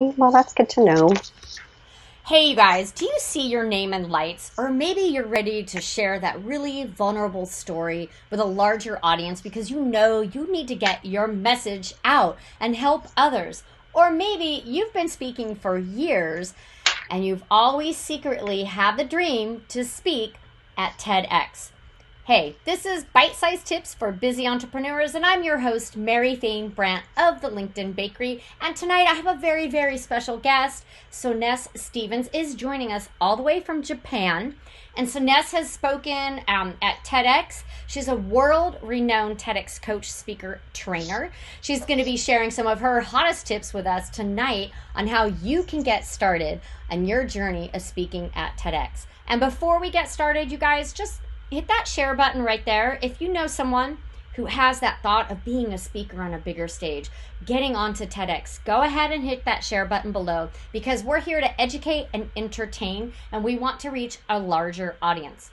Well, that's good to know. Hey, you guys, do you see your name in lights? Or maybe you're ready to share that really vulnerable story with a larger audience because you know you need to get your message out and help others. Or maybe you've been speaking for years and you've always secretly had the dream to speak at TEDx. Hey, this is Bite Sized Tips for Busy Entrepreneurs, and I'm your host, Mary Fane Brandt of the LinkedIn Bakery. And tonight I have a very, very special guest. Soness Stevens is joining us all the way from Japan. And Soness has spoken at TEDx. She's a world renowned TEDx coach, speaker, trainer. She's going to be sharing some of her hottest tips with us tonight on how you can get started on your journey of speaking at TEDx. And before we get started, you guys, just hit that share button right there. If you know someone who has that thought of being a speaker on a bigger stage, getting onto TEDx, go ahead and hit that share button below because we're here to educate and entertain, and we want to reach a larger audience.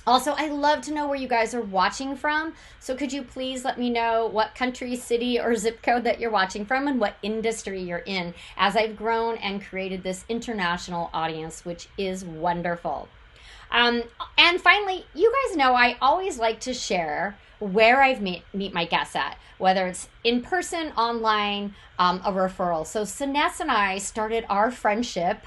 Also, I love to know where you guys are watching from. So could you please let me know what country, city, or zip code that you're watching from and what industry you're in, as I've grown and created this international audience, which is wonderful. Um, and finally, you guys know I always like to share where I've meet my guests at, whether it's in person, online, a referral. So Soness and I started our friendship.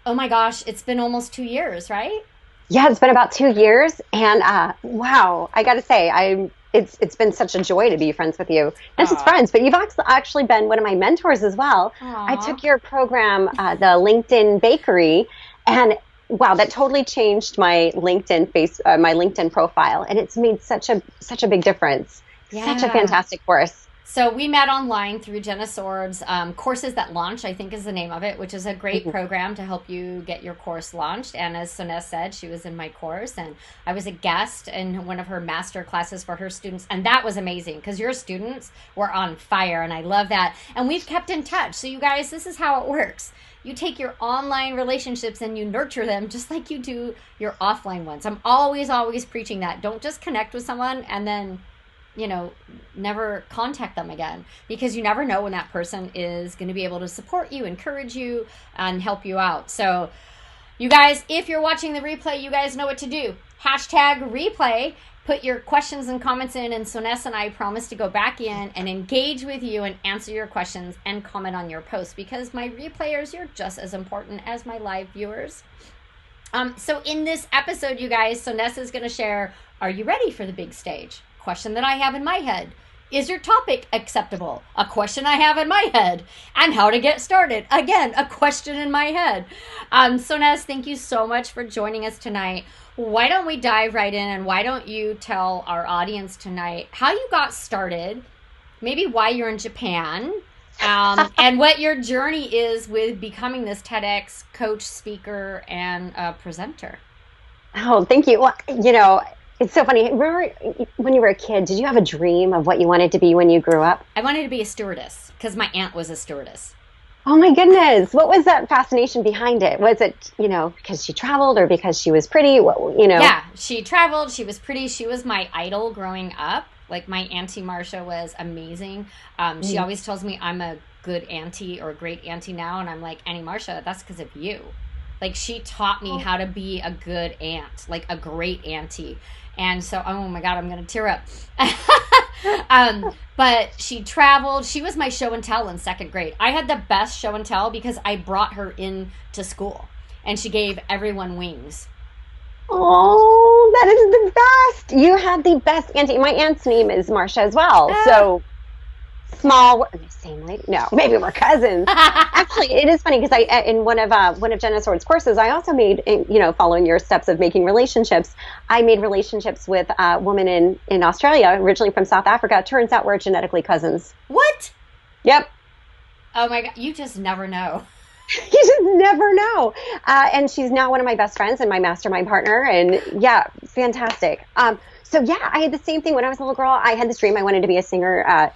Oh my gosh, it's been almost 2 years, right? Yeah, it's been about 2 years, and wow, I got to say, it's been such a joy to be friends with you. Not just Aw. friends, but you've actually been one of my mentors as well. I Aw. took your program, the LinkedIn Bakery, and wow, that totally changed my LinkedIn profile, and it's made such a big difference. Such a Yeah. fantastic course. So we met online through Jenna Sword's Courses That Launch, I think is the name of it, which is a great Mhm. program to help you get your course launched. And as Soness said, she was in my course, and I was a guest in one of her master classes for her students. And that was amazing because your students were on fire, and I love that. And we've kept in touch. So, you guys, this is how it works. You take your online relationships and you nurture them just like you do your offline ones. I'm always, always preaching that. Don't just connect with someone and then you know, never contact them again because you never know when that person is going to be able to support you, encourage you, and help you out. So, you guys, if you're watching the replay, you guys know what to do. Hashtag replay. Put your questions and comments in, and Soness and I promise to go back in and engage with you and answer your questions and comment on your posts because my replayers, you're just as important as my live viewers. So in this episode, you guys, Sonessa is going to share, are you ready for the big stage? Question that I have in my head. Is your topic acceptable? A question I have in my head. And how to get started. Again, a question in my head. Soness, thank you so much for joining us tonight. Why don't we dive right in and why don't you tell our audience tonight how you got started, maybe why you're in Japan, and what your journey is with becoming this TEDx coach, speaker, and presenter. Oh, thank you. Well, it's so funny. Remember when you were a kid, did you have a dream of what you wanted to be when you grew up? I wanted to be a stewardess because my aunt was a stewardess. Oh my goodness. What was that fascination behind it? Was it, because she traveled or because she was pretty? Yeah, she traveled. She was pretty. She was my idol growing up. Like my auntie Marcia was amazing. She Mm. always tells me I'm a good auntie or a great auntie now, and I'm like, Auntie Marcia, that's because of you. Like she taught me Oh, how to be a good aunt, like a great auntie. And so, oh my God, I'm gonna tear up. But she traveled. She was my show and tell in second grade. I had the best show and tell because I brought her in to school, and she gave everyone wings. oh, that is the best. You had the best auntie. My aunt's name is Marcia as well. Ah. So same lady. No, maybe we're cousins. Actually, it is funny because I in one of Jenna Sword's courses, I also made following your steps of making relationships. I made relationships with a woman in Australia, originally from South Africa. Turns out we're genetically cousins. What? Yep. Oh my God, you just never know. You just never know. And she's now one of my best friends and my mastermind partner. And yeah, fantastic. So yeah, I had the same thing when I was a little girl. I had this dream. I wanted to be a singer. I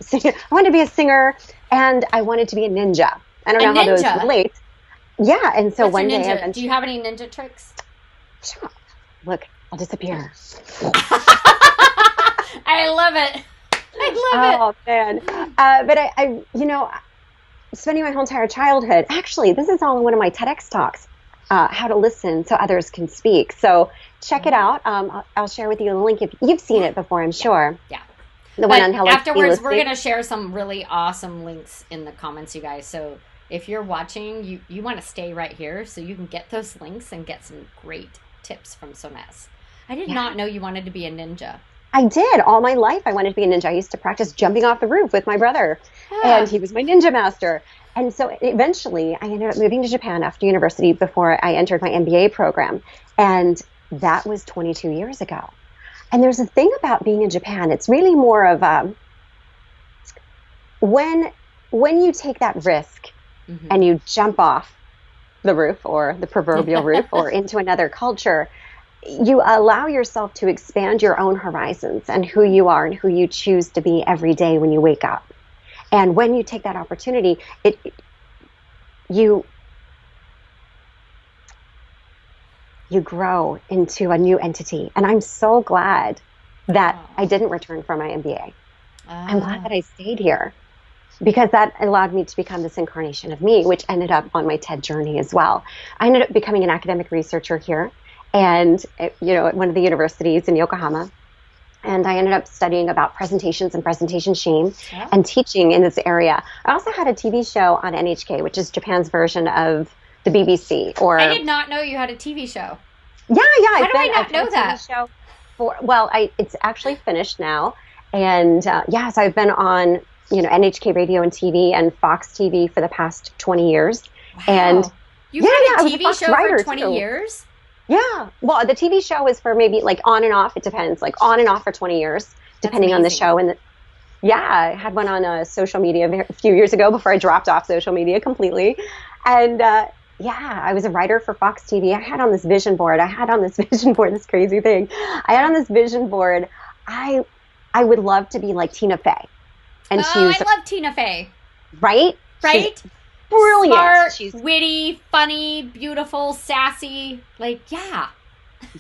wanted to be a singer, and I wanted to be a ninja. I don't A know how those ninja. relate. Yeah, and so What's a one day, ninja? Do you eventually, have any ninja tricks? sure, look, I'll disappear. I love it. I love it. Oh man, but I spending my whole entire childhood. Actually, this is all in one of my TEDx talks, how to listen so others can speak. So check it out. I'll share with you the link if you've seen it before, I'm sure. Yeah. The one on Hello afterwards, we're going to share some really awesome links in the comments, you guys. So if you're watching, you want to stay right here so you can get those links and get some great tips from Soness. I did not know you wanted to be a ninja. I did. All my life, I wanted to be a ninja. I used to practice jumping off the roof with my brother, and he was my ninja master. And so eventually, I ended up moving to Japan after university before I entered my MBA program. And that was 22 years ago. And there's a thing about being in Japan. It's really more of when you take that risk and you jump off the roof or the proverbial roof or into another culture, you allow yourself to expand your own horizons and who you are and who you choose to be every day when you wake up. And when you take that opportunity, you grow into a new entity. And I'm so glad that I didn't return from my MBA. I'm glad that I stayed here because that allowed me to become this incarnation of me, which ended up on my TED journey as well. I ended up becoming an academic researcher here and, at one of the universities in Yokohama. And I ended up studying about presentations and presentation shame and teaching in this area. I also had a TV show on NHK, which is Japan's version of the BBC. I did not know you had a TV show. Yeah. How do I not know that? Show it's actually finished now. And so I've been on, NHK radio and TV and Fox TV for the past 20 years. Wow. And you've had a TV show for 20 years? Yeah. Well, the TV show is for maybe like on and off. It depends, like on and off for 20 years, depending on the show. And I had one on social media a few years ago before I dropped off social media completely. And I was a writer for Fox TV. I had on this vision board, this crazy thing. I had on this vision board, I would love to be like Tina Fey. And I love Tina Fey. Right? Right? She's brilliant. Smart, she's witty, funny, beautiful, sassy.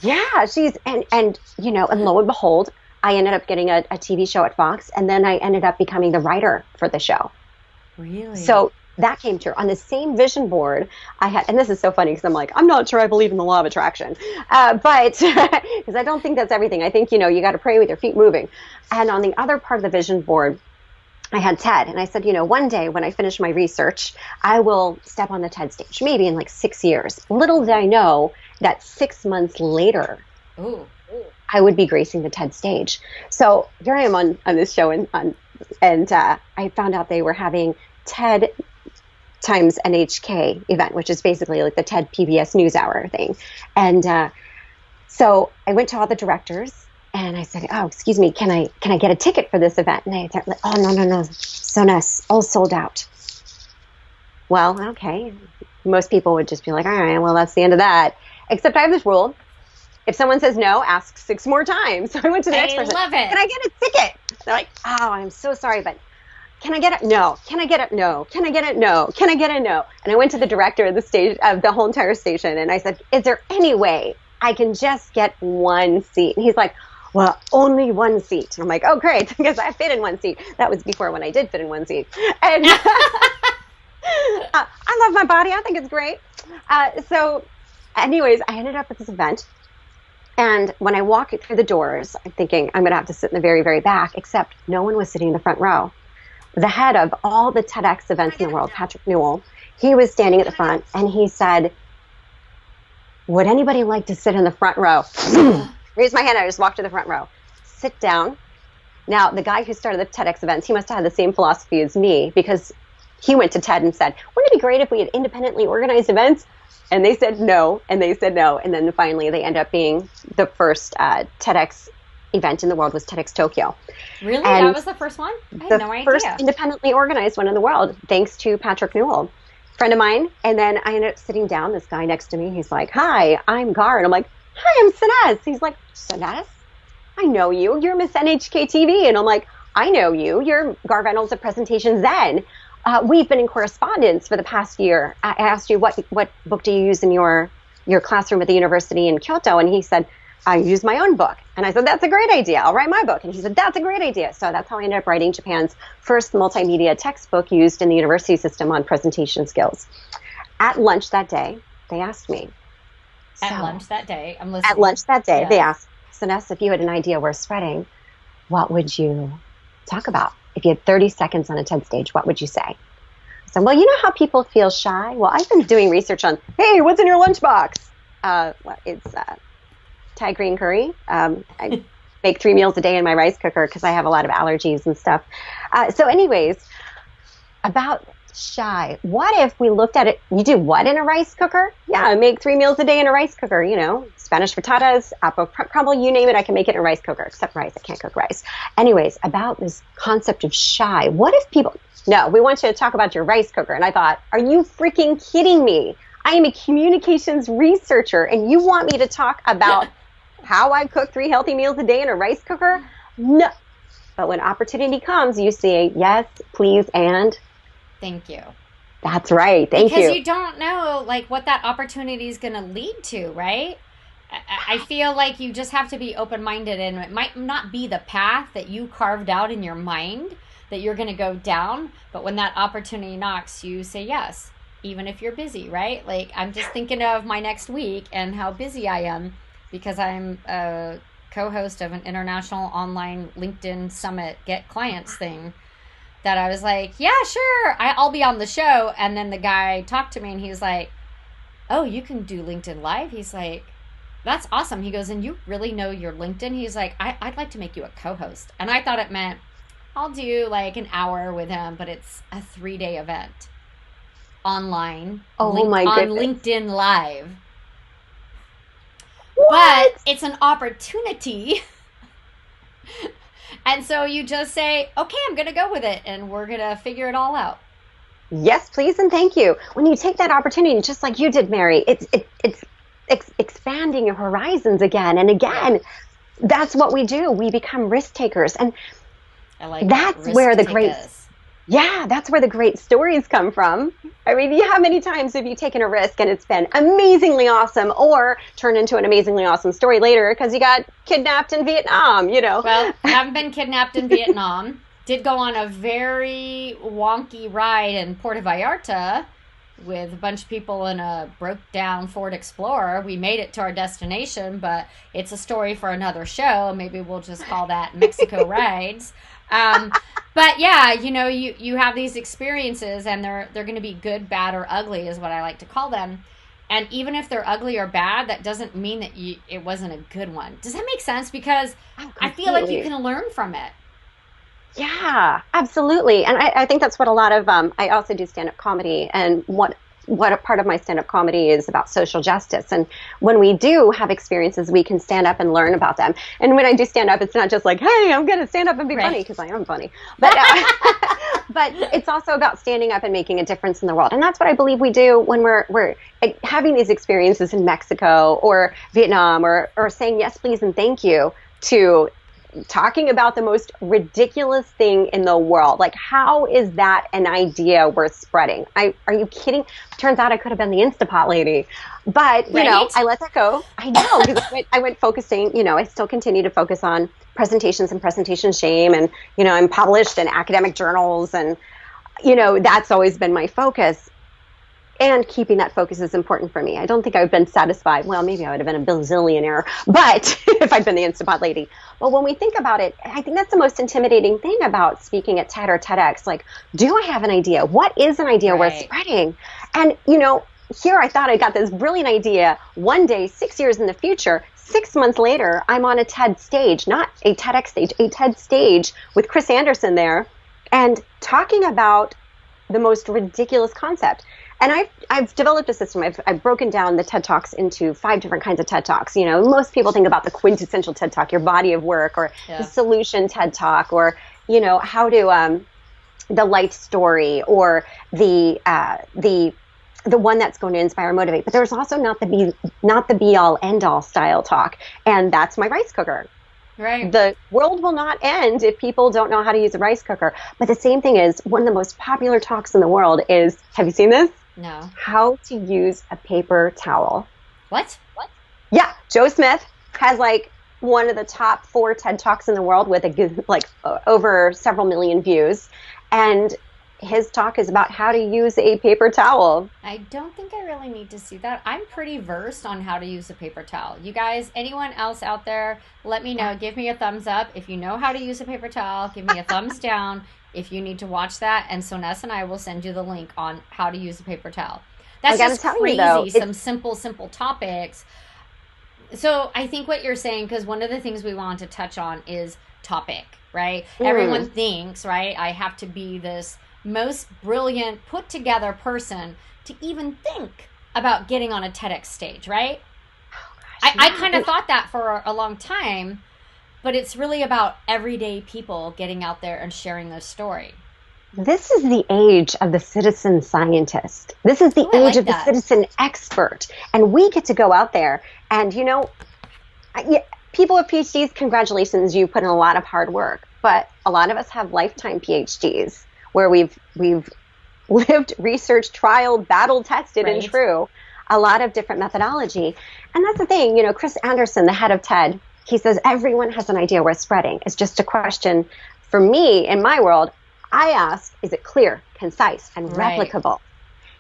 Yeah, she's, and lo and behold, I ended up getting a TV show at Fox, and then I ended up becoming the writer for the show. Really? So that came true. On the same vision board, I had, and this is so funny because I'm like, I'm not sure I believe in the law of attraction, but because I don't think that's everything. I think, you got to pray with your feet moving. And on the other part of the vision board, I had TED, and I said, one day when I finish my research, I will step on the TED stage, maybe in like 6 years. Little did I know that 6 months later, I would be gracing the TED stage. So here I am on this show, and I found out they were having TED times NHK event, which is basically like the TED PBS NewsHour thing. And so I went to all the directors. And I said, oh, excuse me, can I get a ticket for this event? And they said, oh, no, Soness, all sold out. Well, okay. Most people would just be like, all right, well, that's the end of that. Except I have this rule. If someone says no, ask 6 more times. So I went to the next person. I love it. Can I get a ticket? They're like, oh, I'm so sorry, but can I get it? No. Can I get it? No. Can I get it? No. Can I get it? No. And I went to the director of the stage, of the whole entire station, and I said, is there any way I can just get one seat? And he's like, well, only one seat. And I'm like, oh, great, because I fit in one seat. That was before when I did fit in one seat. And I love my body. I think it's great. So anyways, I ended up at this event. And when I walk through the doors, I'm thinking I'm going to have to sit in the very, very back, except no one was sitting in the front row. The head of all the TEDx events in the world, Patrick Newell, he was standing at the front, and he said, would anybody like to sit in the front row? Raise my hand. I just walked to the front row. Sit down. Now, the guy who started the TEDx events, he must have had the same philosophy as me, because he went to TED and said, wouldn't it be great if we had independently organized events? And they said no, and they said no. And then finally they end up being the first TEDx event in the world was TEDx Tokyo. Really? And that was the first one? I had no idea. The first independently organized one in the world, thanks to Patrick Newell, friend of mine. And then I ended up sitting down. This guy next to me, he's like, hi, I'm Gar. And I'm like, hi, I'm Soness. He's like, Soness? I know you. You're Miss NHK TV. And I'm like, I know you. You're Gar Reynolds of Presentation Zen. We've been in correspondence for the past year. I asked you, what book do you use in your classroom at the university in Kyoto? And he said, I used my own book. And I said, that's a great idea. I'll write my book. And he said, that's a great idea. So that's how I ended up writing Japan's first multimedia textbook used in the university system on presentation skills. At lunch that day, they asked me. At lunch that day, I'm listening. At lunch that day, yes. They asked, Soness, if you had an idea worth spreading, what would you talk about? If you had 30 seconds on a TED stage, what would you say? I said, well, you know how people feel shy? Well, I've been doing research on, hey, what's in your lunchbox? It's Thai green curry. I make 3 meals a day in my rice cooker because I have a lot of allergies and stuff. So anyways, about shy. What if we looked at it? You do what in a rice cooker? Yeah, I make 3 meals a day in a rice cooker. You know, Spanish frittatas, apple crumble, you name it, I can make it in a rice cooker, except rice. I can't cook rice. Anyways, about this concept of shy. What if people, no, we want you to talk about your rice cooker. And I thought, are you freaking kidding me? I am a communications researcher and you want me to talk about how I cook 3 healthy meals a day in a rice cooker? No. But when opportunity comes, you say, yes, please, and thank you. That's right. Thank you. Because you don't know like what that opportunity is going to lead to, right? I feel like you just have to be open-minded, and it might not be the path that you carved out in your mind that you're going to go down. But when that opportunity knocks, you say yes, even if you're busy, right? Like I'm just thinking of my next week and how busy I am because I'm a co-host of an international online LinkedIn Summit Get Clients thing. That I was like, yeah, sure, I'll be on the show. And then the guy talked to me and he was like, oh, you can do LinkedIn Live? He's like, that's awesome. He goes, and you really know your LinkedIn? He's like, I'd like to make you a co-host. And I thought it meant I'll do like an hour with him, but it's a 3-day event online. Oh my goodness. On LinkedIn Live. What? But it's an opportunity. And so you just say, okay, I'm going to go with it, and we're going to figure it all out. Yes, please, and thank you. When you take that opportunity, just like you did, Mary, it's expanding your horizons again and again. That's what we do. We become risk takers, and I like that's where the great. Yeah, that's where the great stories come from. I mean, how many times have you taken a risk and it's been amazingly awesome or turned into an amazingly awesome story later because you got kidnapped in Vietnam, you know? Well, I haven't been kidnapped in Vietnam. Did go on a very wonky ride in Puerto Vallarta with a bunch of people in a broke down Ford Explorer. We made it to our destination, but it's a story for another show. Maybe we'll just call that Mexico Rides. But yeah, you know, you have these experiences and they're going to be good, bad, or ugly is what I like to call them. And even if they're ugly or bad, that doesn't mean that it wasn't a good one. Does that make sense? Because I feel like you can learn from it. Yeah, absolutely. And I think that's what a lot of, I also do stand-up comedy, and what a part of my stand-up comedy is about social justice. And when we do have experiences, we can stand up and learn about them. And when I do stand up, it's not just like, hey, I'm going to stand up and be funny, because I am funny. But but it's also about standing up and making a difference in the world. And that's what I believe we do when we're having these experiences in Mexico or Vietnam, or saying yes, please, and thank you to talking about the most ridiculous thing in the world. Like, how is that an idea worth spreading? Are you kidding? Turns out I could have been the Instapot lady. But, you know, I let that go. I know, because I went focusing, you know, I still continue to focus on presentations and presentation shame. And, you know, I'm published in academic journals. And, you know, that's always been my focus. And keeping that focus is important for me. I don't think I would have been satisfied. Well, maybe I would have been a bazillionaire, but if I'd been the Instapot lady. But when we think about it, I think that's the most intimidating thing about speaking at TED or TEDx. Like, do I have an idea? What is an idea worth spreading? And, you know, here I thought I got this brilliant idea. One day, 6 years in the future, 6 months later, I'm on a TED stage, not a TEDx stage, a TED stage with Chris Anderson there, and talking about the most ridiculous concept. And I've developed a system. I've broken down the TED Talks into 5 different kinds of TED Talks. You know, most people think about the quintessential TED Talk, your body of work, or the solution TED Talk, or, you know, how to the life story, or the one that's going to inspire and motivate. But there's also not the be all end all style talk, and that's my rice cooker. Right. The world will not end if people don't know how to use a rice cooker. But the same thing is, one of the most popular talks in the world is, have you seen this? No. How to use a paper towel. What? Yeah. Joe Smith, has like one of the top 4 TED Talks in the world with over several million views. And his talk is about how to use a paper towel. I don't think I really need to see that. I'm pretty versed on how to use a paper towel. You guys, anyone else out there, let me know. Give me a thumbs up. If you know how to use a paper towel, give me a thumbs down if you need to watch that. And Soness and I will send you the link on how to use a paper towel. That's just crazy. Some simple topics. So I think what you're saying, because one of the things we want to touch on is topic, right? Everyone thinks, right, I have to be this most brilliant, put together person to even think about getting on a TEDx stage, right? Oh, gosh, I kind of thought that for a long time, but it's really about everyday people getting out there and sharing their story. This is the age of the citizen scientist. This is the age of the citizen expert. And we get to go out there and, people with PhDs, congratulations, you put in a lot of hard work. But a lot of us have lifetime PhDs where we've lived, researched, trialed, battle tested, and true a lot of different methodology. And that's the thing, Chris Anderson, the head of TED, he says everyone has an idea worth spreading. It's just a question for me in my world. I ask, is it clear, concise, and replicable?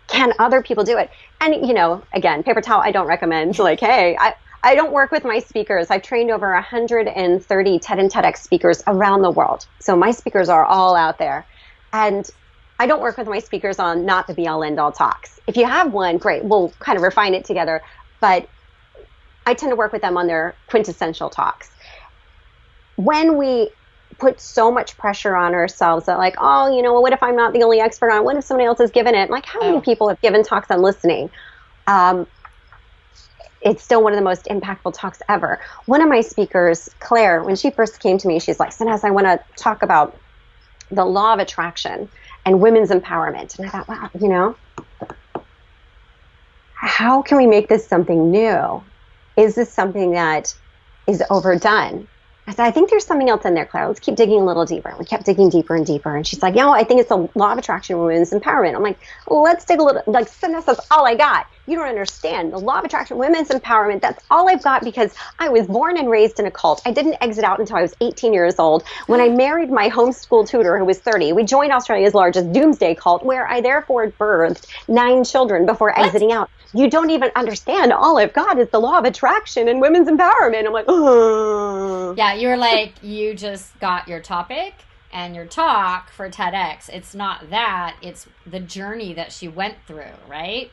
Can other people do it? And, again, paper towel, I don't recommend. Hey, I don't work with my speakers. I've trained over 130 TED and TEDx speakers around the world. So my speakers are all out there. And I don't work with my speakers on not the be-all, end-all talks. If you have one, great. We'll kind of refine it together. But I tend to work with them on their quintessential talks. When we put so much pressure on ourselves that what if I'm not the only expert on it? What if somebody else has given it? How many people have given talks on listening? It's still one of the most impactful talks ever. One of my speakers, Claire, when she first came to me, she's like, Soness, I want to talk about the law of attraction and women's empowerment. And I thought, wow, how can we make this something new? Is this something that is overdone? I said, I think there's something else in there, Claire. Let's keep digging a little deeper. We kept digging deeper and deeper. And she's like, I think it's the law of attraction and women's empowerment. I'm like, let's dig a little, Soness, that's all I got. You don't understand. The law of attraction, women's empowerment, that's all I've got because I was born and raised in a cult. I didn't exit out until I was 18 years old. When I married my homeschool tutor who was 30, we joined Australia's largest doomsday cult where I therefore birthed 9 children before exiting out. You don't even understand. All I've got is the law of attraction and women's empowerment. I'm like, oh. Yeah, you're like, you just got your topic and your talk for TEDx. It's not that. It's the journey that she went through, right?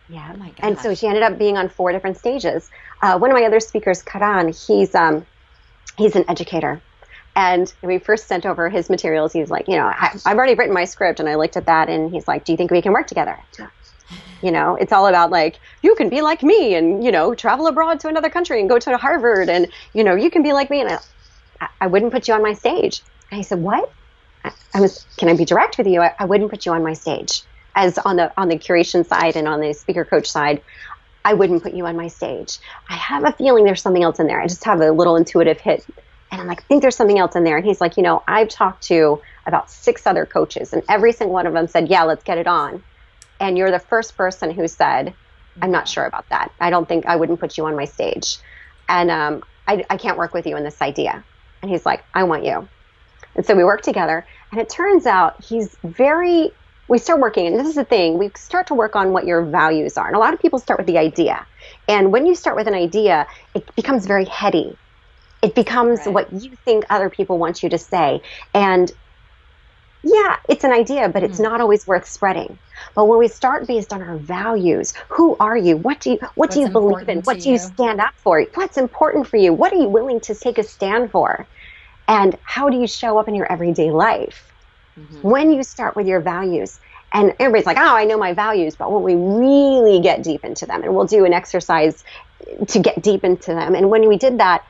Yeah. Oh my gosh. And so she ended up being on 4 different stages. One of my other speakers, Karan, he's an educator. And when we first sent over his materials, he's like, I've already written my script. And I looked at that and he's like, do you think we can work together? It's all about you can be like me and, travel abroad to another country and go to Harvard and, you can be like me. And I wouldn't put you on my stage. And he said, what? Can I be direct with you? I wouldn't put you on my stage. As on the curation side and on the speaker coach side, I wouldn't put you on my stage. I have a feeling there's something else in there. I just have a little intuitive hit. And I'm like, I think there's something else in there. And he's like, I've talked to about 6 other coaches and every single one of them said, yeah, let's get it on. And you're the first person who said, I'm not sure about that. I don't think I wouldn't put you on my stage. And I can't work with you in this idea. And he's like, I want you. And so we work together. And it turns out we start working. And this is the thing. We start to work on what your values are. And a lot of people start with the idea. And when you start with an idea, it becomes very heady. It becomes what you think other people want you to say. And yeah, it's an idea, but it's not always worth spreading. But when we start based on our values, who are you? What do you believe in? What do you stand up for? What's important for you? What are you willing to take a stand for? And how do you show up in your everyday life? When you start with your values, and everybody's like, oh, I know my values, but when we really get deep into them, and we'll do an exercise to get deep into them. And when we did that,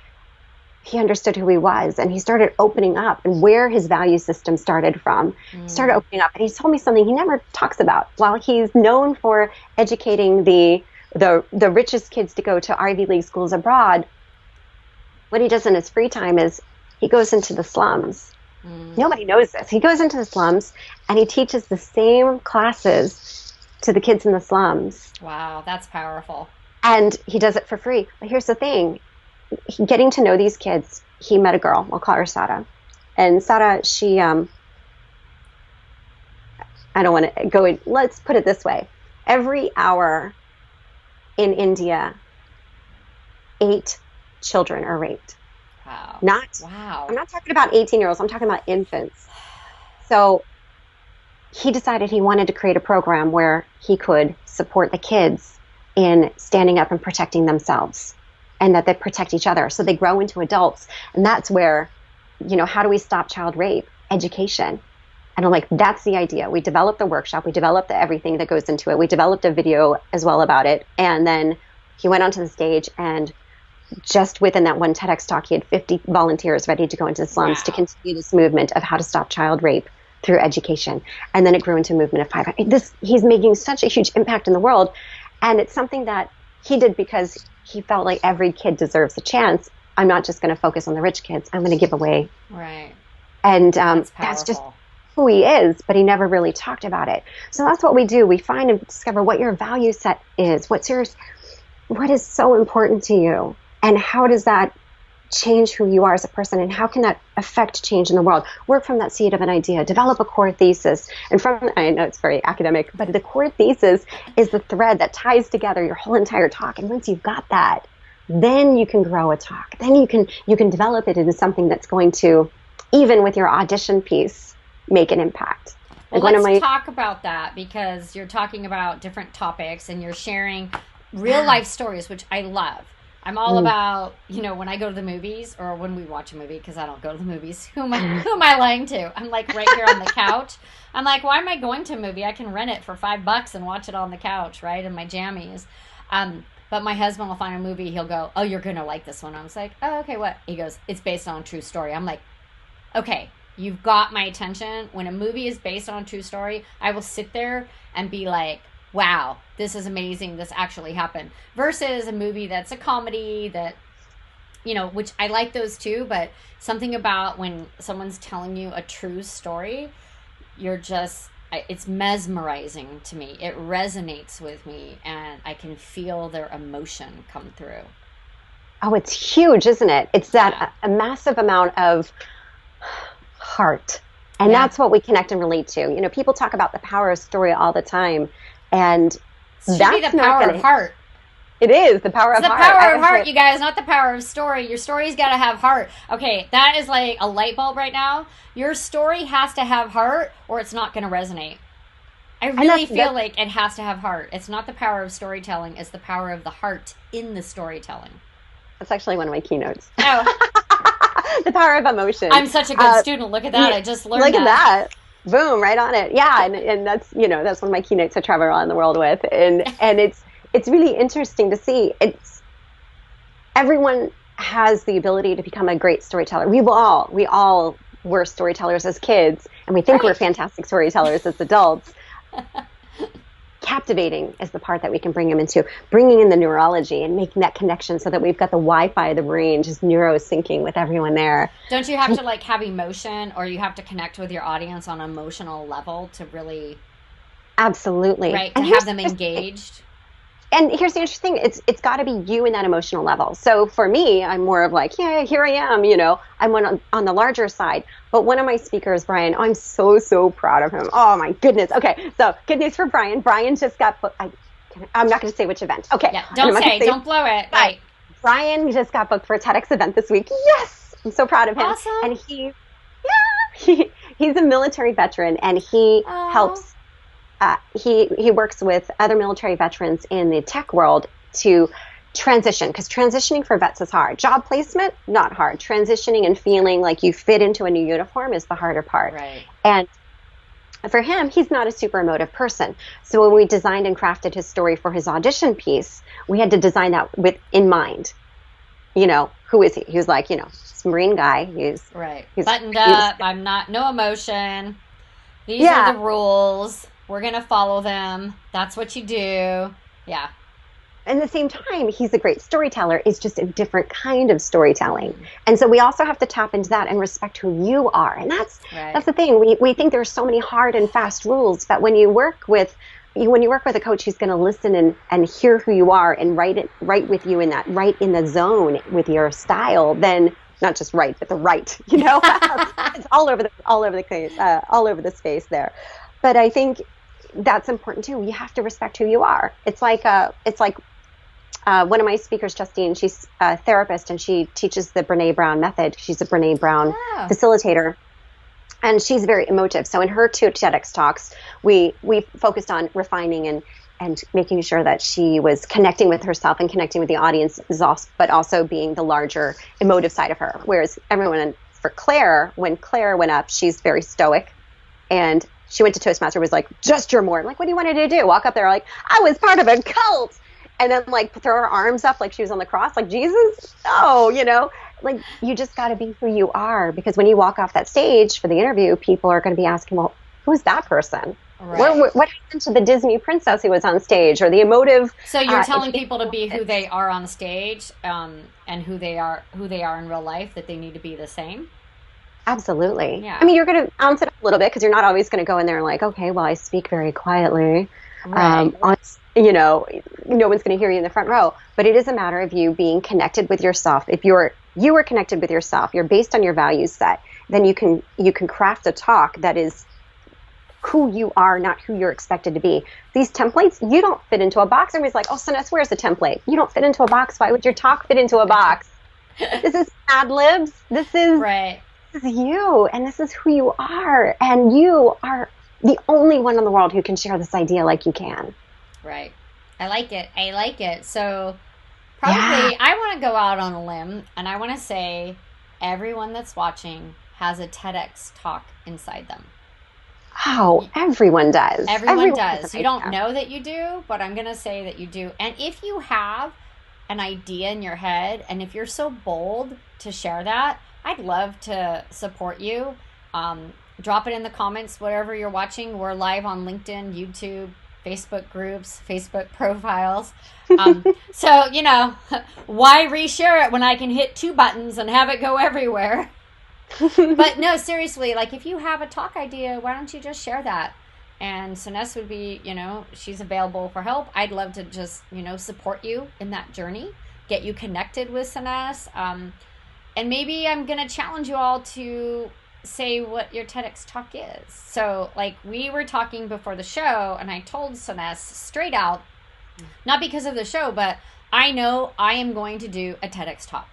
he understood who he was and he started opening up and where his value system started from. He started opening up and he told me something he never talks about. While he's known for educating the richest kids to go to Ivy League schools abroad, what he does in his free time is he goes into the slums. Nobody knows this. He goes into the slums and he teaches the same classes to the kids in the slums. Wow, that's powerful. And he does it for free. But here's the thing. getting to know these kids, he met a girl. We'll call her Sada. And Sada, she, I don't want to go in. Let's put it this way. Every hour in India, 8 children are raped. Wow. Wow. I'm not talking about 18-year-olds. I'm talking about infants. So he decided he wanted to create a program where he could support the kids in standing up and protecting themselves, and that they protect each other so they grow into adults. And that's where, how do we stop child rape? Education. And I'm like, that's the idea. We developed the workshop. We developed everything that goes into it. We developed a video as well about it. And then he went onto the stage, and just within that one TEDx talk, he had 50 volunteers ready to go into the slums to continue this movement of how to stop child rape through education. And then it grew into a movement of 500. He's making such a huge impact in the world. And it's something that he did because he felt like every kid deserves a chance. I'm not just going to focus on the rich kids. I'm going to give away. Right. And that's just who he is, but he never really talked about it. So that's what we do. We find and discover what your value set is. What is so important to you, and how does that change who you are as a person, and how can that affect change in the world? Work from that seed of an idea, develop a core thesis. And I know it's very academic, but the core thesis is the thread that ties together your whole entire talk. And once you've got that, then you can grow a talk. Then you can develop it into something that's going to, even with your audition piece, make an impact. Well, let's talk about that, because you're talking about different topics and you're sharing real life stories, which I love. I'm all about, when I go to the movies, or when we watch a movie, because I don't go to the movies. Who am I lying to? I'm like right here on the couch. I'm like, why am I going to a movie? I can rent it for $5 and watch it on the couch, right, in my jammies. But my husband will find a movie. He'll go, oh, you're going to like this one. I was like, oh, okay, what? He goes, it's based on a true story. I'm like, okay, you've got my attention. When a movie is based on a true story, I will sit there and be like, wow, this is amazing. This actually happened. Versus a movie that's a comedy that, which I like those too, but something about when someone's telling you a true story, it's mesmerizing to me. It resonates with me, and I can feel their emotion come through. Oh, it's huge, isn't it? It's that a massive amount of heart. And that's what we connect and relate to. People talk about the power of story all the time. And that's the power of heart. It is the power of heart. The power of heart, you guys, not the power of story. Your story's got to have heart. Okay, that is like a light bulb right now. Your story has to have heart, or it's not going to resonate. I really feel like it has to have heart. It's not the power of storytelling. It's the power of the heart in the storytelling. That's actually one of my keynotes. Oh. The power of emotion. I'm such a good student. Look at that. I just learned that. Look at that. Boom, right on it. Yeah, and that's that's one of my keynotes I travel around the world with, and it's really interesting to see. Everyone has the ability to become a great storyteller. We all were storytellers as kids, and we think we're fantastic storytellers as adults. Captivating is the part that we can bring them into, bringing in the neurology and making that connection so that we've got the Wi-Fi of the brain just neurosyncing with everyone there. Don't you have to have emotion, or you have to connect with your audience on an emotional level to really... Absolutely. Right, to have them engaged? And here's the interesting thing. It's got to be you in that emotional level. So for me, I'm more of like, yeah, here I am, I'm on the larger side. But one of my speakers, Brian, I'm so proud of him. Oh my goodness. Okay. So good news for Brian. Brian just got booked. I'm not going to say which event. Okay. Yeah, don't blow it. Right. Brian just got booked for a TEDx event this week. Yes. I'm so proud of him. Awesome. And he's a military veteran, and he helps. He works with other military veterans in the tech world to transition, because transitioning for vets is hard. Job placement, not hard. Transitioning and feeling like you fit into a new uniform is the harder part. Right. And for him, he's not a super emotive person. So when we designed and crafted his story for his audition piece, we had to design that in mind. Who is he? He was like, this Marine guy. He's buttoned up. I'm not, no emotion. These are the rules. We're going to follow them. That's what you do. Yeah. At the same time, he's a great storyteller. It's just a different kind of storytelling. And so we also have to tap into that and respect who you are. And that's the thing. We think there's so many hard and fast rules, but when you work with when you work with a coach who's going to listen and hear who you are and right with you in that, right in the zone with your style, then not just right, but the right, it's all over the place, all over the space there. But I think that's important too. You have to respect who you are. It's like one of my speakers, Justine, she's a therapist and she teaches the Brene Brown method. She's a Brene Brown facilitator. And she's very emotive. So in her two TEDx talks, we focused on refining and making sure that she was connecting with herself and connecting with the audience, but also being the larger emotive side of her. Whereas for Claire, when Claire went up, she's very stoic. And she went to Toastmaster, was like, gesture more. I'm like, what do you want her to do? Walk up there like, I was part of a cult. And then like throw her arms up like she was on the cross, like Jesus? No, like you just got to be who you are, because when you walk off that stage for the interview, people are going to be asking, well, who's that person? Right. What happened to the Disney princess who was on stage, or the emotive? So you're telling people to be who they are on stage, and who they are in real life, that they need to be the same? Absolutely. Yeah. I mean, you're going to ounce it up a little bit, because you're not always going to go in there and like, okay, well, I speak very quietly. Right. No one's going to hear you in the front row, but it is a matter of you being connected with yourself. If you are connected with yourself, you're based on your value set, then you can craft a talk that is who you are, not who you're expected to be. These templates, you don't fit into a box. Everybody's like, oh, Soness, where's the template? You don't fit into a box. Why would your talk fit into a box? This is ad libs. This is you, and this is who you are, and you are the only one in the world who can share this idea like you can. Right. I like it. So probably I want to go out on a limb, and I want to say everyone that's watching has a TEDx talk inside them. Oh, everyone does. Everyone does. You don't know that you do, but I'm going to say that you do. And if you have an idea in your head, and if you're so bold to share that, I'd love to support you. Drop it in the comments, wherever you're watching. We're live on LinkedIn, YouTube, Facebook groups, Facebook profiles. So, why reshare it when I can hit 2 buttons and have it go everywhere? But no, seriously, like if you have a talk idea, why don't you just share that? And Soness would be, she's available for help. I'd love to just, support you in that journey, get you connected with Soness. And maybe I'm going to challenge you all to say what your TEDx talk is. So like we were talking before the show, and I told Soness straight out, not because of the show, but I know I am going to do a TEDx talk.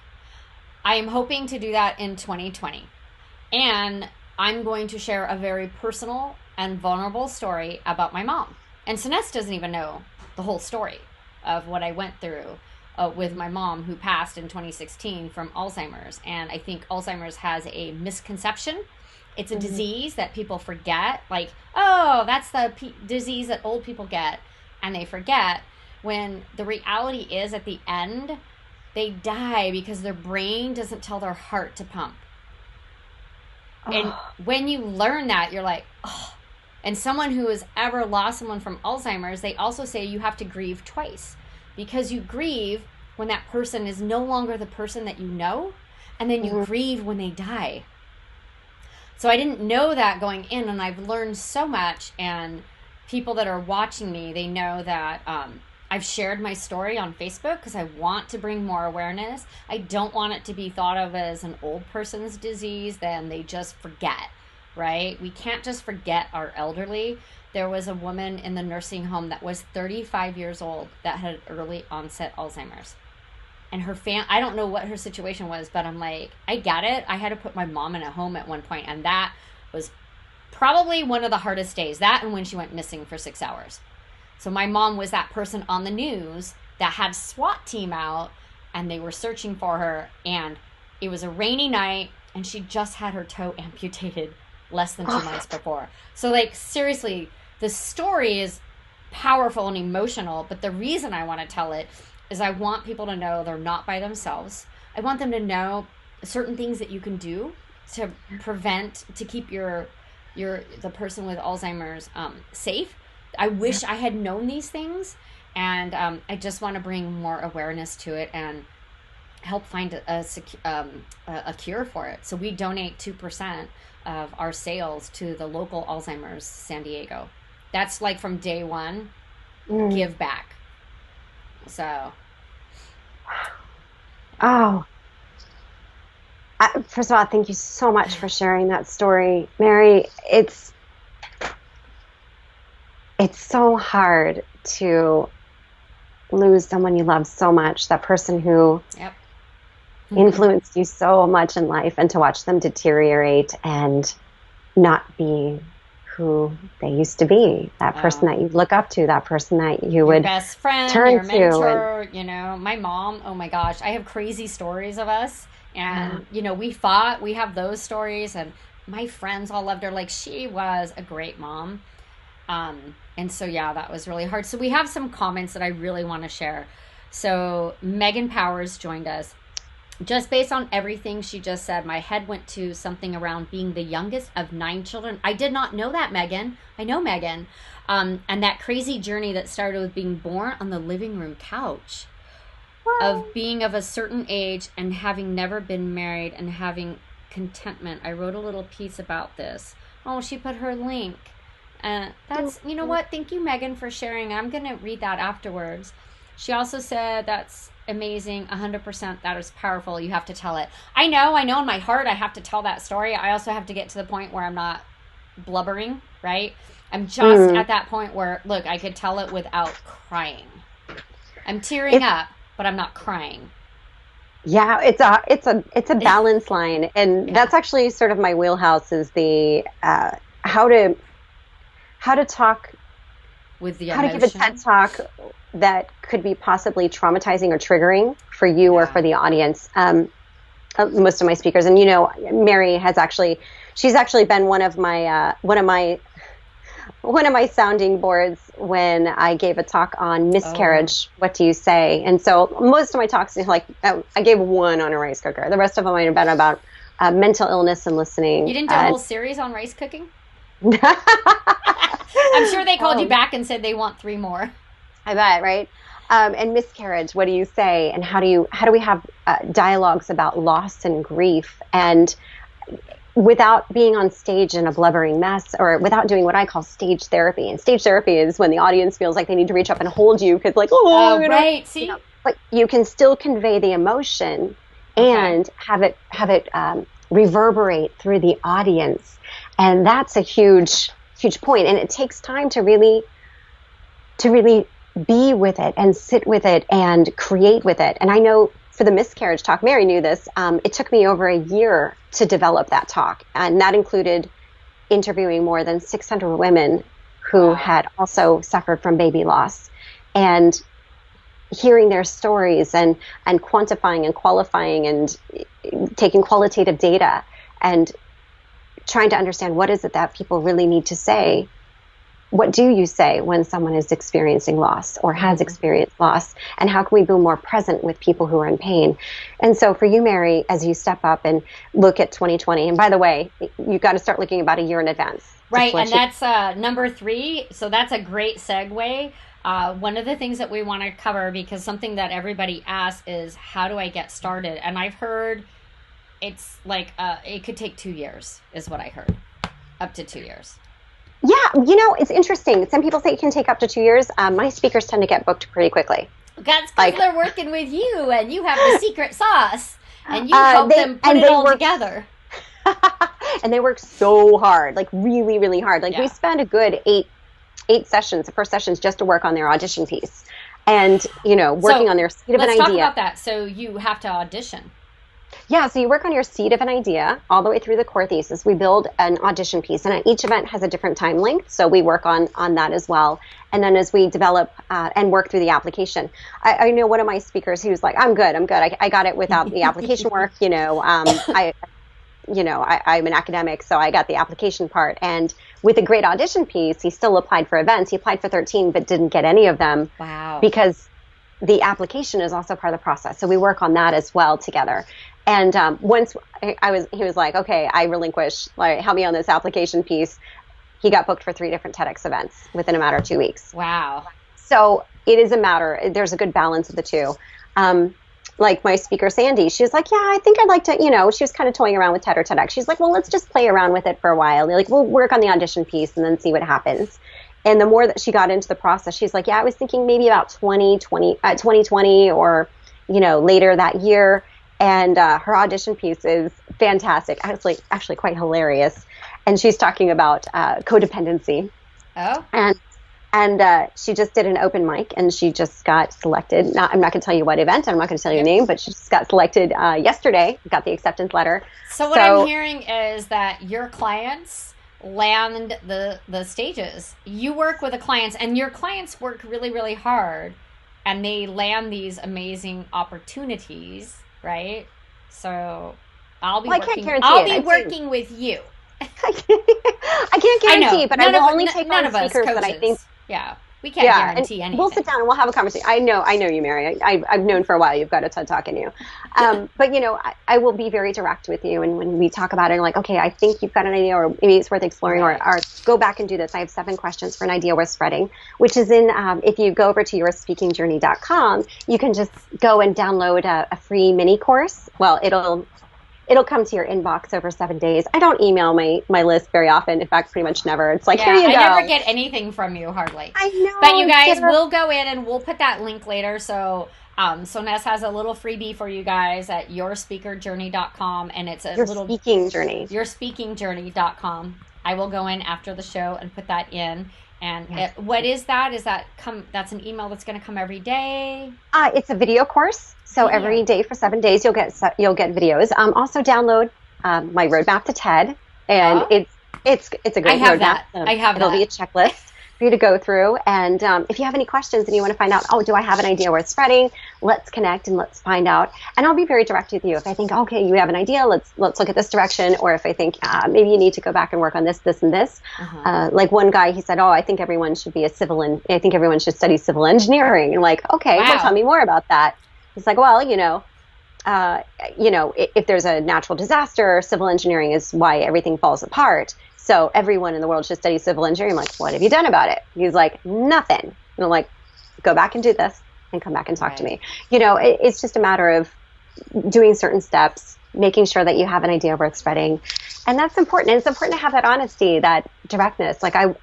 I am hoping to do that in 2020. And I'm going to share a very personal and vulnerable story about my mom. And Soness doesn't even know the whole story of what I went through with my mom, who passed in 2016 from Alzheimer's. And I think Alzheimer's has a misconception. It's a disease that people forget. Like, oh, that's the disease that old people get. And they forget, when the reality is at the end, they die because their brain doesn't tell their heart to pump. Oh. And when you learn that, you're like, oh. And someone who has ever lost someone from Alzheimer's, they also say you have to grieve twice. Because you grieve when that person is no longer the person that you know, and then you grieve when they die. So I didn't know that going in, and I've learned so much. And people that are watching me, they know that I've shared my story on Facebook because I want to bring more awareness. I don't want it to be thought of as an old person's disease, then they just forget, right? We can't just forget our elderly. There was a woman in the nursing home that was 35 years old that had early onset Alzheimer's. And her I don't know what her situation was, but I'm like, I get it. I had to put my mom in a home at one point, and that was probably one of the hardest days. That and when she went missing for 6 hours. So my mom was that person on the news that had SWAT team out, and they were searching for her, and it was a rainy night, and she just had her toe amputated less than 2 months before. So like, seriously, the story is powerful and emotional, but the reason I want to tell it is I want people to know they're not by themselves. I want them to know certain things that you can do to prevent, to keep the person with Alzheimer's safe. I wish I had known these things, and I just want to bring more awareness to it and help find a cure for it. So we donate 2% of our sales to the local Alzheimer's San Diego. That's like from day one, give back. So. Oh. First of all, thank you so much for sharing that story, Mary. It's so hard to lose someone you love so much, that person who influenced you so much in life, and to watch them deteriorate and not be who they used to be, that person that you look up to, that person that you would best friend, turn your mentor, to. You know, my mom, oh my gosh, I have crazy stories of us. And, you know, we fought, we have those stories, and my friends all loved her. Like, she was a great mom. And so, yeah, that was really hard. So we have some comments that I really want to share. So Megan Powers joined us. Just based on everything she just said, my head went to something around being the youngest of 9 children. I did not know that, Megan. I know Megan. And that crazy journey that started with being born on the living room couch, of being of a certain age and having never been married and having contentment. I wrote a little piece about this. Oh, she put her link. That's, you know what? Thank you, Megan, for sharing. I'm going to read that afterwards. She also said, that's amazing. 100%. That is powerful. You have to tell it. I know in my heart, I have to tell that story. I also have to get to the point where I'm not blubbering, right? I'm just at that point where, look, I could tell it without crying. I'm tearing up, but I'm not crying. Yeah, it's a balance line, and that's actually sort of my wheelhouse, is the how to talk with the how to give a TED talk that could be possibly traumatizing or triggering for you or for the audience. Most of my speakers, and you know, Mary has she's actually been one of my sounding boards when I gave a talk on miscarriage. What do you say? And so most of my talks, like, I gave one on a rice cooker. The rest of them might have been about mental illness and listening. You didn't do a whole series on rice cooking? I'm sure they called you back and said they want 3 more. I bet, right? And miscarriage, what do you say? And how do we have dialogues about loss and grief, and without being on stage in a blubbering mess, or without doing what I call stage therapy. And stage therapy is when the audience feels like they need to reach up and hold you, because like, right, see? You know, but you can still convey the emotion and have it reverberate through the audience. And that's a huge point. And it takes time to really be with it and sit with it and create with it. And I know for the miscarriage talk, Mary knew this, it took me over a year to develop that talk. And that included interviewing more than 600 women who had also suffered from baby loss, and hearing their stories and quantifying and qualifying and taking qualitative data and trying to understand, what is it that people really need to say? What do you say when someone is experiencing loss or has experienced loss? And how can we be more present with people who are in pain? And so for you, Mary, as you step up and look at 2020, and by the way, you've got to start looking about a year in advance. Right, and that's number 3. So that's a great segue. One of the things that we want to cover, because something that everybody asks is, how do I get started? And I've heard it's like it could take 2 years, is what I heard. Up to 2 years. Yeah, you know, it's interesting. Some people say it can take up to 2 years. My speakers tend to get booked pretty quickly. That's because they're working with you, and you have the secret sauce, and you help them put it all together. And they work so hard, like really, really hard. Like we spend a good eight sessions, the first sessions, just to work on their audition piece, and you know, working on their seed of an idea. Let's talk about that. So you have to audition. Yeah, so you work on your seed of an idea all the way through the core thesis. We build an audition piece, and each event has a different time length, so we work on that as well. And then as we develop and work through the application, I know one of my speakers, he was like, I'm good. I got it without the application work. You know, I'm an academic, so I got the application part. And with a great audition piece, he still applied for events. He applied for 13, but didn't get any of them. Wow. Because the application is also part of the process. So we work on that as well together. And once he was like, okay, I relinquish, like, help me on this application piece. He got booked for 3 different TEDx events within a matter of 2 weeks. Wow. So it is a matter, there's a good balance of the two. Like my speaker, Sandy, she was like, yeah, I think I'd like to, you know, she was kind of toying around with TED or TEDx. She's like, well, let's just play around with it for a while. Like, we'll work on the audition piece and then see what happens. And the more that she got into the process, she's like, yeah, I was thinking maybe about 2020 or, later that year. And her audition piece is fantastic, actually quite hilarious. And she's talking about codependency. Oh. And she just did an open mic, and she just got selected. I'm not going to tell you what event. I'm not going to tell you a name, but she just got selected yesterday. Got the acceptance letter. So what I'm hearing is that your clients land the stages. You work with the clients, and your clients work really, really hard, and they land these amazing opportunities, right? So I'll be working with you. I can't guarantee, but I will only take on speakers that I think. Yeah, we can't guarantee anything. We'll sit down and we'll have a conversation. I know you, Mary. I've known for a while you've got a TED Talk in you. But, I will be very direct with you. And when we talk about it, I'm like, okay, I think you've got an idea, or maybe it's worth exploring, or go back and do this. I have 7 questions for an idea worth spreading, which is in, if you go over to yourspeakingjourney.com, you can just go and download a free mini course. Well, it'll come to your inbox over 7 days. I don't email my list very often. In fact, pretty much never. It's like, here you go. I never get anything from you, hardly. I know. But you guys will go in, and we'll put that link later. So Soness has a little freebie for you guys at yourspeakerjourney.com, and it's Your speaking journey. Yourspeakingjourney.com. I will go in after the show and put that in. And what is that? That's an email that's going to come every day? It's a video course. So every day for 7 days, you'll get videos. Also download my roadmap to TED, and it's a great roadmap. It'll be a checklist for you to go through. And if you have any questions and you want to find out, do I have an idea worth spreading? Let's connect and let's find out. And I'll be very direct with you. If I think, okay, you have an idea, let's look at this direction. Or if I think maybe you need to go back and work on this, and this. Like one guy, he said, I think everyone should I think everyone should study civil engineering. And like, okay, well, tell me more about that. He's like, well, if there's a natural disaster, civil engineering is why everything falls apart. So everyone in the world should study civil engineering. I'm like, what have you done about it? He's like, nothing. And I'm like, go back and do this and come back and talk to me. It's just a matter of doing certain steps, making sure that you have an idea worth spreading. And that's important. And it's important to have that honesty, that directness. Like I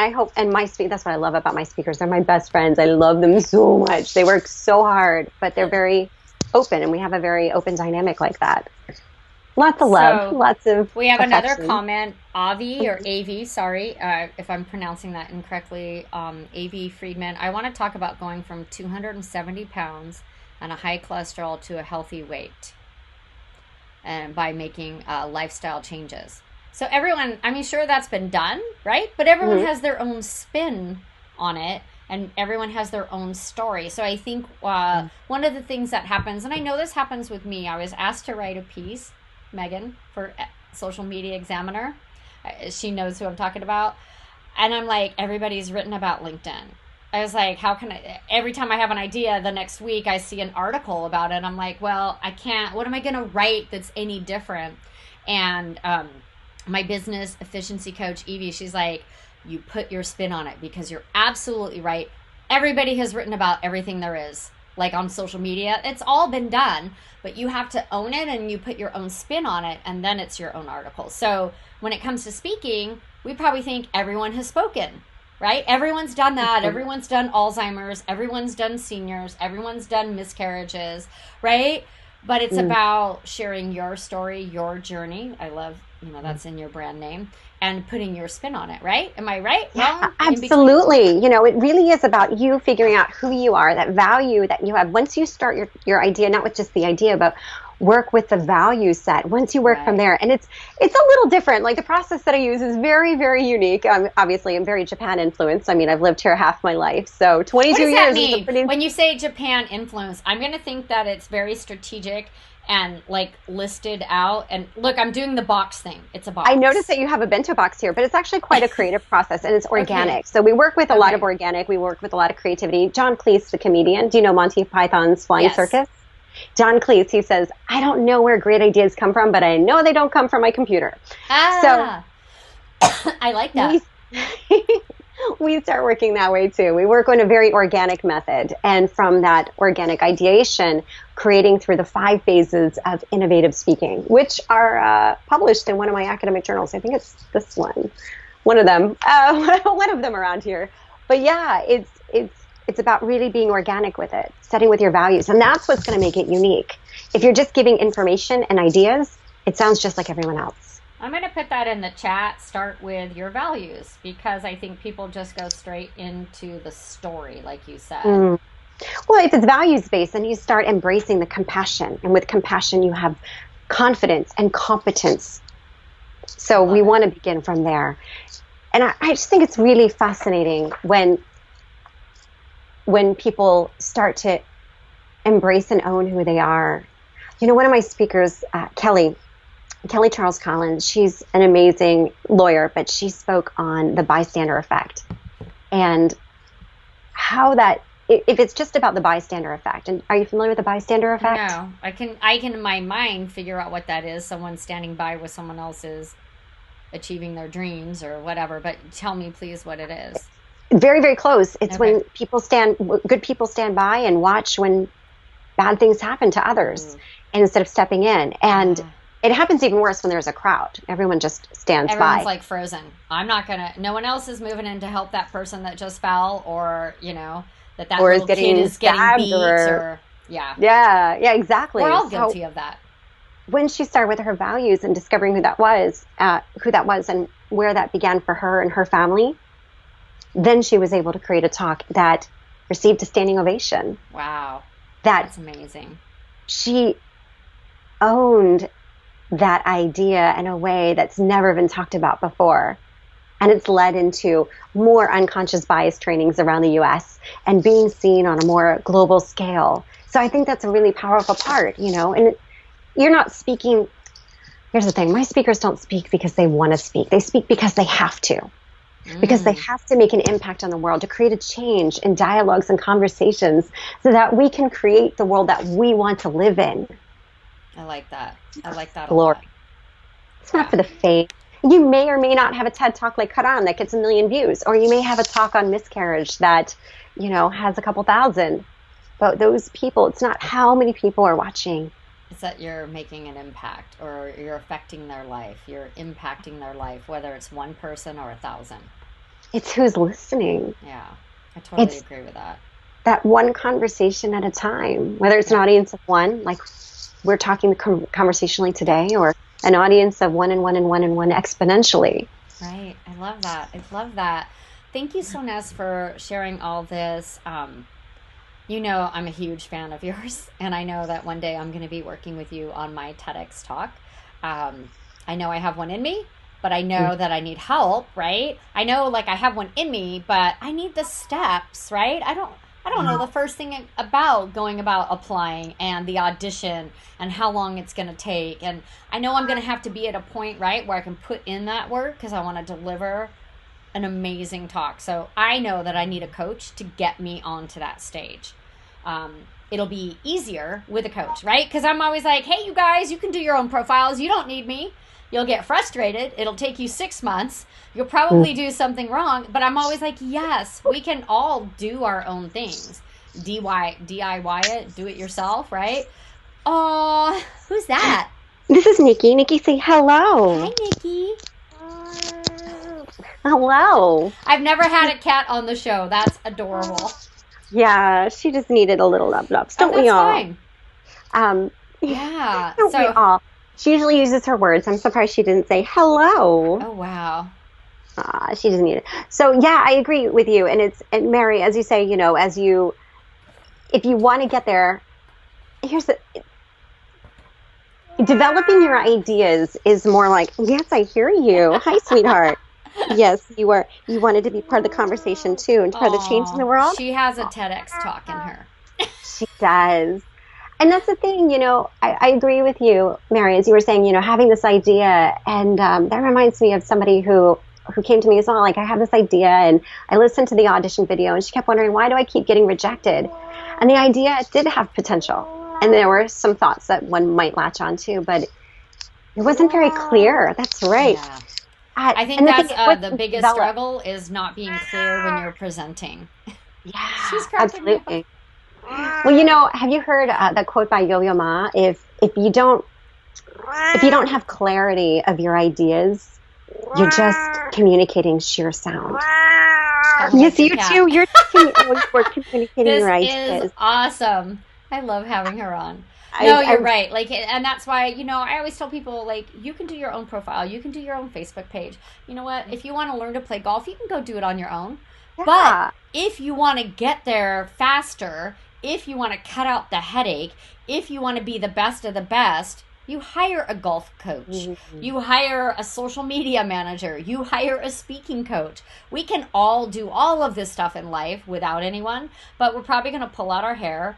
hope, and that's what I love about my speakers. They're my best friends. I love them so much. They work so hard, but they're very open, and we have a very open dynamic like that. Lots of love, lots of We have affection. another comment, Avi, or Avi, sorry, if I'm pronouncing that incorrectly, Avi Friedman. I want to talk about going from 270 pounds and a high cholesterol to a healthy weight, and by making lifestyle changes. So everyone, sure that's been done, right? But everyone has their own spin on it, and everyone has their own story. So I think one of the things that happens, and I know this happens with me, I was asked to write a piece, Megan, for Social Media Examiner. She knows who I'm talking about. And I'm like, everybody's written about LinkedIn. I was like, how can I, every time I have an idea, the next week I see an article about it. I'm like, well, I can't, what am I going to write that's any different? And my business efficiency coach, Evie, she's like, you put your spin on it, because you're absolutely right. Everybody has written about everything there is, like on social media. It's all been done, but you have to own it, and you put your own spin on it, and then it's your own article. So when it comes to speaking, we probably think everyone has spoken, right? Everyone's done that. Everyone's done Alzheimer's. Everyone's done seniors. Everyone's done miscarriages, right? But it's about sharing your story, your journey. I love, that's in your brand name, and putting your spin on it, right? Am I right? Yeah, absolutely. It really is about you figuring out who you are, that value that you have. Once you start your idea, not with just the idea, but work with the value set. Once you work from there, and it's a little different. Like the process that I use is very, very unique. Obviously, I'm very Japan influenced. I've lived here half my life, so 22 years. What does that mean? When you say Japan influence, I'm going to think that it's very strategic and like listed out. And look, I'm doing the box thing. It's a box. I noticed that you have a bento box here, but it's actually quite a creative process, and it's organic. Okay. So we work with a lot of organic. We work with a lot of creativity. John Cleese, the comedian. Do you know Monty Python's Flying Circus? John Cleese, he says, I don't know where great ideas come from, but I know they don't come from my computer. So I like that. We start working that way too. We work on a very organic method. And from that organic ideation, creating through the 5 phases of innovative speaking, which are published in one of my academic journals. I think it's this one. one of them, one of them around here. But yeah, it's about really being organic with it, setting with your values, and that's what's going to make it unique. If you're just giving information and ideas, it sounds just like everyone else. I'm going to put that in the chat. Start with your values, because I think people just go straight into the story, like you said. Well, if it's values-based, then you start embracing the compassion. And with compassion, you have confidence and competence. So we want to begin from there. And I just think it's really fascinating when people start to embrace and own who they are. You know, one of my speakers, Kelly Charles Collins, she's an amazing lawyer, but she spoke on the bystander effect and how that, if it's just about the bystander effect. And are you familiar with the bystander effect? No, I can in my mind figure out what that is. Someone standing by with someone else's achieving their dreams or whatever, but tell me please what it is. Very, very close. It's when good people stand by and watch when bad things happen to others instead of stepping in. And it happens even worse when there's a crowd. Everyone just stands by. Everyone's like frozen. No one else is moving in to help that person that just fell, or, you know, that or little kid is getting beat or yeah, exactly. We're all guilty of that. When she started with her values and discovering who that was and where that began for her and her family, then she was able to create a talk that received a standing ovation. Wow. That's amazing. She owned that idea in a way that's never been talked about before. And it's led into more unconscious bias trainings around the US and being seen on a more global scale. So I think that's a really powerful part, you know, and you're not speaking. Here's the thing. My speakers don't speak because they want to speak. They speak because they have to. Because they have to make an impact on the world, to create a change in dialogues and conversations so that we can create the world that we want to live in. I like that. I like that Glory. A lot. It's not for the fame. You may or may not have a TED Talk like Karan that gets 1 million views, or you may have a talk on miscarriage that, you know, has a couple thousand. But those people, it's not how many people are watching. It's that you're making an impact, or you're affecting their life. You're impacting their life, whether it's one person or 1,000. It's who's listening. Yeah, I totally agree with that. That one conversation at a time, whether it's an audience of one, like we're talking conversationally today, or an audience of one and one and one and one exponentially. Right. I love that. I love that. Thank you, Soness, for sharing all this. You know, I'm a huge fan of yours, and I know that one day I'm going to be working with you on my TEDx talk. I know I have one in me, but I know that I need help, right? I know, like, I have one in me, but I need the steps, right? I don't know the first thing about going about applying and the audition and how long it's going to take. And I know I'm going to have to be at a point, right, where I can put in that work because I want to deliver an amazing talk. So I know that I need a coach to get me onto that stage. It'll be easier with a coach, right? Because I'm always like, hey, you guys, you can do your own profiles. You don't need me. You'll get frustrated. It'll take you 6 months. You'll probably do something wrong. But I'm always like, yes, we can all do our own things. DIY it, do it yourself, right? Oh, who's that? This is Nikki. Nikki, say hello. Hi, Nikki. Hello. I've never had a cat on the show. That's adorable. Yeah, she just needed a little love. Don't we all? Fine. Yeah. Don't we all? She usually uses her words. I'm surprised she didn't say hello. Oh, wow. She doesn't need it. So, yeah, I agree with you. And Mary, as you say, you know, if you want to get there, developing your ideas is more like, yes, I hear you. Hi, sweetheart. Yes, you wanted to be part of the conversation too and part of the change in the world. She has a TEDx talk in her. She does. And that's the thing, you know, I agree with you, Mary, as you were saying, you know, having this idea. And that reminds me of somebody who came to me as well. Like, I have this idea, and I listened to the audition video, and she kept wondering, why do I keep getting rejected? And the idea did have potential. And there were some thoughts that one might latch on to, but it wasn't very clear. That's right. Yeah. I think that's the biggest struggle is not being clear when you're presenting. Yeah, she's absolutely. Well, you know, have you heard that quote by Yo-Yo Ma? If you don't have clarity of your ideas, you're just communicating sheer sound. Yes, you too. You're communicating this your is ideas. awesome. I love having her on. No, I, you're I'm right. Like, and that's why, I always tell people, like, you can do your own profile. You can do your own Facebook page. You know what? If you want to learn to play golf, you can go do it on your own. But yeah. if you want to get there faster, if you want to cut out the headache, if you want to be the best of the best, you hire a golf coach. You hire a social media manager. You hire a speaking coach. We can all do all of this stuff in life without anyone, but we're probably going to pull out our hair,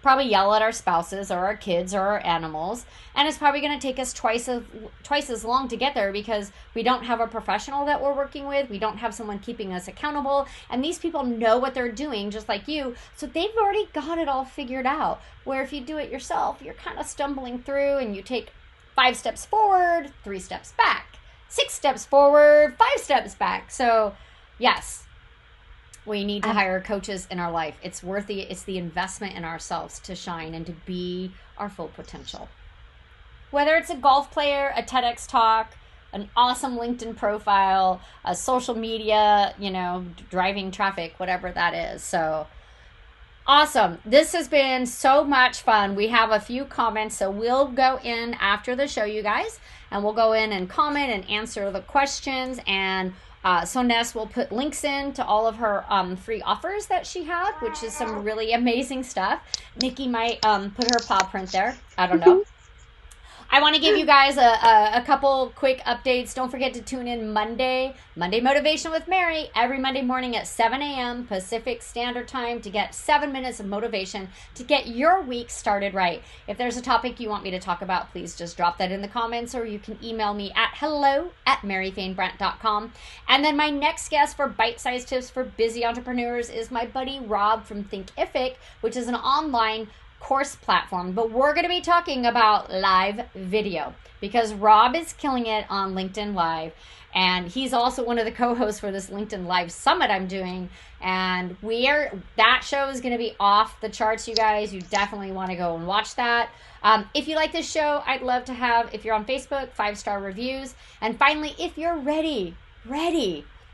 probably yell at our spouses or our kids or our animals, and it's probably going to take us twice as long to get there because we don't have a professional that we're working with. We don't have someone keeping us accountable, and these people know what they're doing just like you, so they've already got it all figured out. Where if you do it yourself, you're kind of stumbling through and you take 5 steps forward, 3 steps back, 6 steps forward, 5 steps back. So yes, we need to hire coaches in our life. It's the investment in ourselves to shine and to be our full potential. Whether it's a golf player, a TEDx talk, an awesome LinkedIn profile, a social media, driving traffic, whatever that is. So awesome. This has been so much fun. We have a few comments, so we'll go in after the show, you guys, and we'll go in and comment and answer the questions. And Soness will put links in to all of her free offers that she had, which is some really amazing stuff. Nikki might put her paw print there. I don't know. I want to give you guys a couple quick updates. Don't forget to tune in Monday Motivation with Mary, every Monday morning at 7 a.m. Pacific Standard Time to get 7 minutes of motivation to get your week started right. If there's a topic you want me to talk about, please just drop that in the comments, or you can email me at hello@maryfainbrandt.com. And then my next guest for Bite-Sized Tips for Busy Entrepreneurs is my buddy Rob from Thinkific, which is an online course platform, but we're going to be talking about live video because Rob is killing it on LinkedIn Live, and he's also one of the co-hosts for this LinkedIn Live Summit I'm doing, and that show is going to be off the charts, you guys. You definitely want to go and watch that. If you like this show, I'd love to have, if you're on Facebook, 5-star reviews, and finally, if you're ready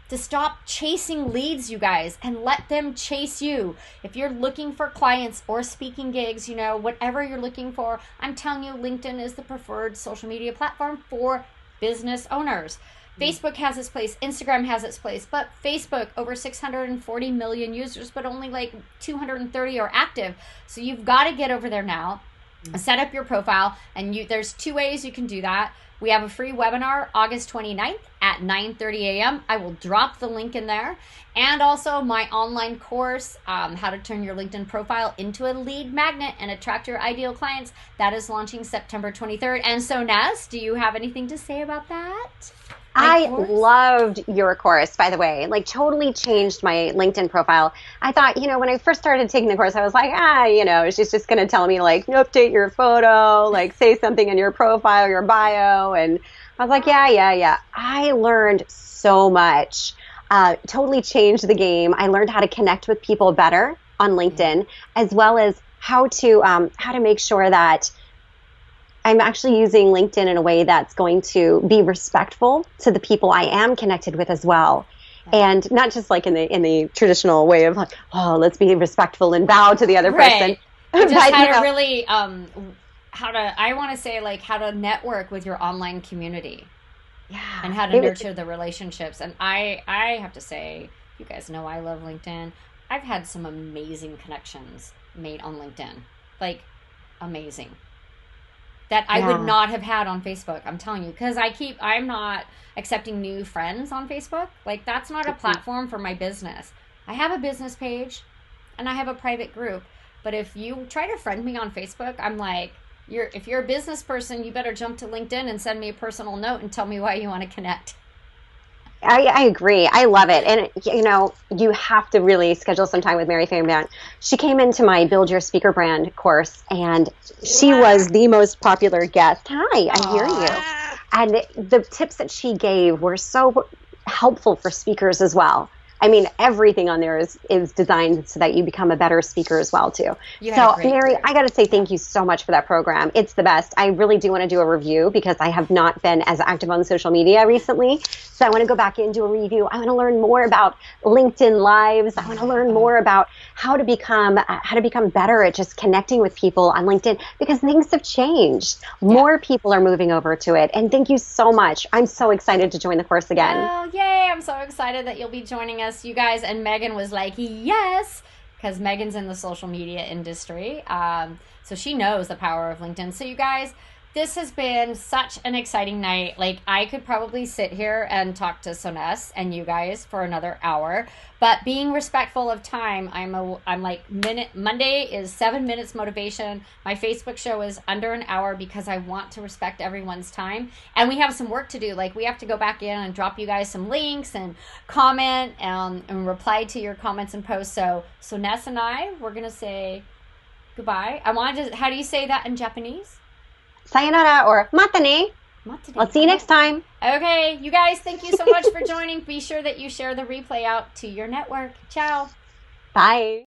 to stop chasing leads, you guys, and let them chase you. If you're looking for clients or speaking gigs, whatever you're looking for, I'm telling you, LinkedIn is the preferred social media platform for business owners. Facebook has its place, Instagram has its place, but Facebook, over 640 million users, but only like 230 are active. So you've got to get over there now, set up your profile, and there's 2 ways you can do that. We have a free webinar August 29th at 9:30 a.m. I will drop the link in there. And also my online course, how to turn your LinkedIn profile into a lead magnet and attract your ideal clients. That is launching September 23rd. And so, Ness, do you have anything to say about that? I loved your course, by the way. Like, totally changed my LinkedIn profile. I thought, when I first started taking the course, I was like, she's just going to tell me, like, update your photo, like, say something in your profile, your bio. And I was like, yeah. I learned so much. Totally changed the game. I learned how to connect with people better on LinkedIn, as well as how to make sure that I'm actually using LinkedIn in a way that's going to be respectful to the people I am connected with as well. And not just like in the traditional way of like, oh, let's be respectful and bow to the other person. Just how to really, how to network with your online community. Yeah. And how to nurture the relationships. And I have to say, you guys know I love LinkedIn. I've had some amazing connections made on LinkedIn. Like, amazing. That I would not have had on Facebook, I'm telling you, because I'm not accepting new friends on Facebook. Like, that's not a platform for my business. I have a business page and I have a private group, but if you try to friend me on Facebook, I'm like, if you're a business person, you better jump to LinkedIn and send me a personal note and tell me why you want to connect. I agree. I love it. And, you have to really schedule some time with Mary Fainbrandt. She came into my Build Your Speaker Brand course, and she was the most popular guest. Hi, I hear you. And the tips that she gave were so helpful for speakers as well. I mean, everything on there is designed so that you become a better speaker as well, too. So, Mary, I got to say thank you so much for that program. It's the best. I really do want to do a review because I have not been as active on social media recently. So I want to go back and do a review. I want to learn more about LinkedIn Lives. I want to learn more about how to become better at just connecting with people on LinkedIn because things have changed. More people are moving over to it. And thank you so much. I'm so excited to join the course again. Oh, yay. I'm so excited that you'll be joining us, you guys. And Megan was like, yes, because Megan's in the social media industry. So she knows the power of LinkedIn. So you guys, this has been such an exciting night. Like, I could probably sit here and talk to Soness and you guys for another hour, but being respectful of time, I'm like Monday is 7 minutes motivation. My Facebook show is under an hour because I want to respect everyone's time. And we have some work to do. Like, we have to go back in and drop you guys some links and comment and reply to your comments and posts. So Soness and I, we're going to say goodbye. How do you say that in Japanese? Sayonara or matane. I'll see you next time. Okay, you guys, thank you so much for joining. Be sure that you share the replay out to your network. Ciao. Bye.